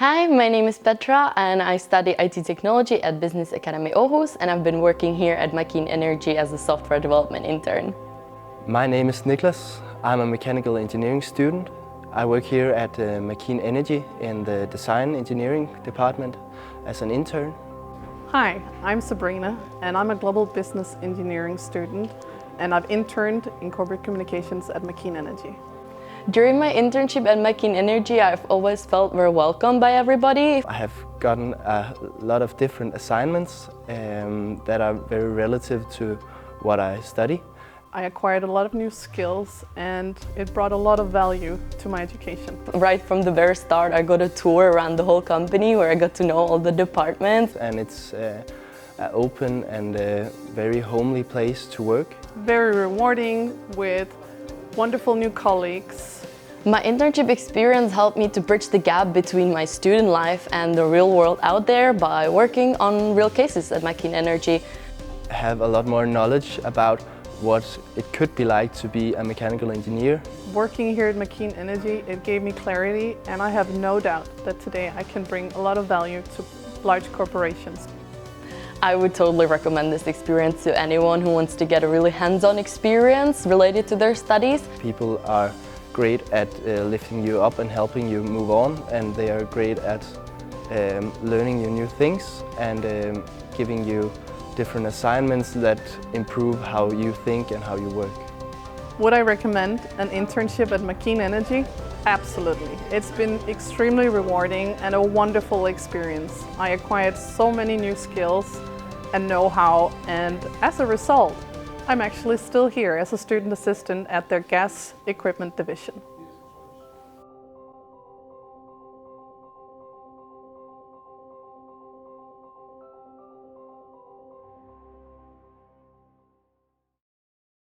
Hi, my name is Petra and I study IT technology at Business Academy Aarhus, and I've been working here at MAKEEN Energy as a software development intern. My name is Niklas. I'm a mechanical engineering student. I work here at MAKEEN Energy in the design engineering department as an intern. Hi, I'm Sabrina and I'm a global business engineering student, and I've interned in corporate communications at MAKEEN Energy. During my internship at MAKEEN Energy, I've always felt very welcomed by everybody. I have gotten a lot of different assignments that are very relative to what I study. I acquired a lot of new skills and it brought a lot of value to my education. Right from the very start, I got a tour around the whole company where I got to know all the departments. And it's an open and very homely place to work. Very rewarding with wonderful new colleagues. My internship experience helped me to bridge the gap between my student life and the real world out there by working on real cases at MAKEEN Energy. I have a lot more knowledge about what it could be like to be a mechanical engineer. Working here at MAKEEN Energy, it gave me clarity, and I have no doubt that today I can bring a lot of value to large corporations. I would totally recommend this experience to anyone who wants to get a really hands-on experience related to their studies. People are great at lifting you up and helping you move on, and they are great at learning you new things and giving you different assignments that improve how you think and how you work. Would I recommend an internship at MAKEEN Energy? Absolutely. It's been extremely rewarding and a wonderful experience. I acquired so many new skills and know-how, and as a result, I'm actually still here as a student assistant at their gas equipment division.